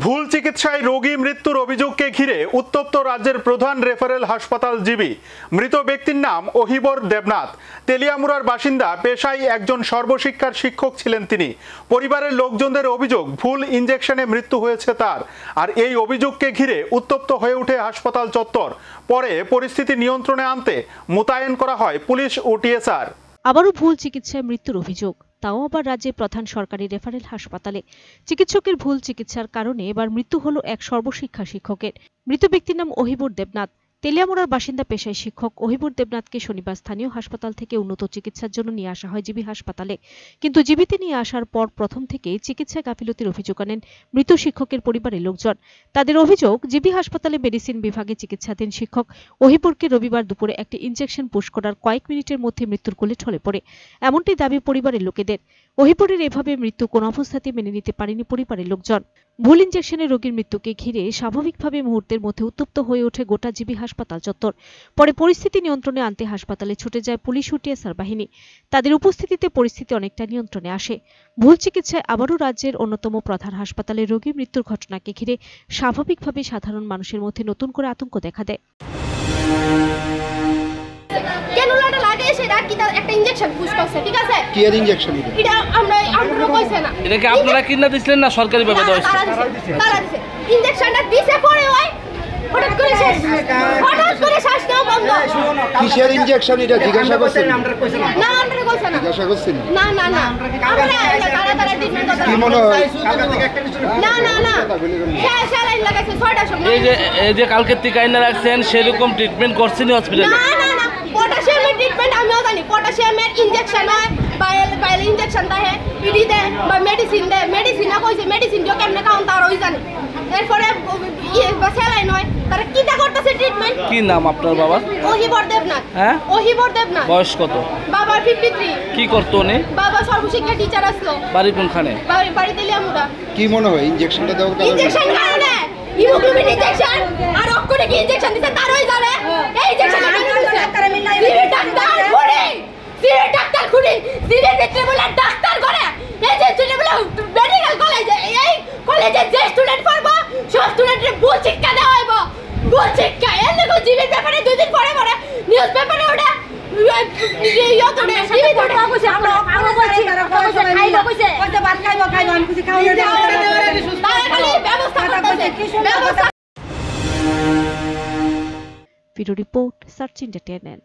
ভুল চিকিৎসায় রোগী মৃত্যুর অভিযোগকে ঘিরে উত্তপ্ত রাজ্যের প্রধান রেফারেল হাসপাতাল জিবি। মৃত ব্যক্তির নাম অহিবর দেবনাথ। তেলিয়ামুড়ার বাসিন্দা, পেশায় একজন সর্বশিক্ষার শিক্ষক ছিলেন তিনি। পরিবারের লোকজনদের অভিযোগ, ভুল ইনজেকশনে মৃত্যু হয়েছে তার। আর এই অভিযোগকে ঘিরে উত্তপ্ত হয়ে ওঠে হাসপাতাল চত্বর। পরে পরিস্থিতি নিয়ন্ত্রণে আনতে মোতায়েন করা হয় পুলিশ ও টিএসআর। আবারও ভুল চিকিৎসায় মৃত্যুর অভিযোগ, তাও আবার রাজ্যের প্রধান সরকারি রেফারেল হাসপাতালে। চিকিৎসকের ভুল চিকিৎসার কারণে এবার মৃত্যু হলো এক সর্বশিক্ষা শিক্ষকের। মৃত ব্যক্তির নাম অহিবর দেবনাথ। তেলিয়ামুড়ার বাসিন্দা, পেশায় শিক্ষক। অহিবর দেবনাথকে শনিবার স্থানীয় হাসপাতাল থেকে উন্নত চিকিৎসার জন্য নিয়ে আসা হয় জিবি হাসপাতালে। কিন্তু জিবিতে নিয়ে আসার পর প্রথম থেকে চিকিৎসায় গাফিলতির অভিযোগ আনেন মৃত শিক্ষকের পরিবারের লোকজন। তাদের অভিযোগ, জিবি হাসপাতালে মেডিসিন বিভাগে চিকিৎসাধীন শিক্ষক অহিবরকে রবিবার দুপুরে একটি ইনজেকশন পুশ করার কয়েক মিনিটের মধ্যে মৃত্যুর কোলে ঢলে পড়ে। এমনটাই দাবি পরিবারের লোকেদের। অহিবরের এভাবে মৃত্যু কোনো অবস্থাতে মেনে নিতে পারেনি পরিবারের লোকজন। ভুল ইনজেকশনে রোগীর মৃত্যুকে ঘিরে স্বাভাবিকভাবে মুহূর্তের মধ্যে উত্তপ্ত হয়ে ওঠে গোটা জিবি হাসপাতাল চত্বর। পরে পরিস্থিতি নিয়ন্ত্রণে আনতে হাসপাতালে ছুটে যায় পুলিশ ও টিএসআর বাহিনী। তাদের উপস্থিতিতে পরিস্থিতি অনেকটা নিয়ন্ত্রণে আসে। ভুল চিকিৎসায় আবারও রাজ্যের অন্যতম প্রধান হাসপাতালে রোগী মৃত্যুর ঘটনাকে ঘিরে স্বাভাবিকভাবে সাধারণ মানুষের মধ্যে নতুন করে আতঙ্ক দেখা দেয়। আপনারা কিনা দিছিলেন না সরকারি ভাবে দেওয়া হয়েছে? ইনজেকশনটা দিছে পরে ওই হঠাৎ করে শ্বাস নেওয়া বন্ধ। কিসের ইনজেকশন এটা জিজ্ঞাসা করছেন? না, আমরা কইছে না। জিজ্ঞাসা করছেন? না আমরা তারা ট্রিটমেন্ট করতে। কি মনে হয়? না স্যালাইন লাগাইছে 6টার সময়। এই যে কালকে থেকে আইনা রাখছেন, সেরকম ট্রিটমেন্ট করছেন হসপিটালে? না পটাশিয়ামের ট্রিটমেন্ট আমিও জানি। পটাশিয়ামের ইনজেকশন হয়, বাইল ইনজেকশন দেয়, ইডি দেয় বা মেডিসিন দেয়। মেডিসিন না কইছে, মেডিসিন দিও কেমনে কাউন তারই জানে। এরপরে স্যালাইন হয়। তারা কিটা করতেছে ট্রিটমেন্ট। কি নাম আপনার বাবা? অহিবর দেবনাথ। হ্যাঁ, অহিবর দেবনাথ। বয়স কত? বাবার 53। কি করতো উনি? বাবা সর্বশিক্ষা টিচার আসলো। বাড়ি কোনখানে? বাড়ি তেলিয়ামুড়া। কি মনে হয় ইনজেকশনটা দেওয়ার কারণে? ইনজেকশন কারণে হিমোগ্লোবিন ইনজেকশন আর অক্ষরে কি ইনজেকশন দিতে তারই জানে। এই ইনজেকশন ডাক্তার মিলনা ডাক্তার খুনি দিনে দেখতে বলে ডাক্তার করে। এই যে ছেলে বলে মেডিকেল কলেজে, এই কলেজে যে স্টুডেন্ট পড়বো সব স্টুডেন্টের ভুল শিক্ষা দেওয়া হইব। ভুল শিক্ষা এর দেখো জিবির ব্যাপারে 2 দিন পরে নিউজ পেপারে ওটা ব্যবস্থা রিপোর্ট সার্চ এন্টারটেইনমেন্ট।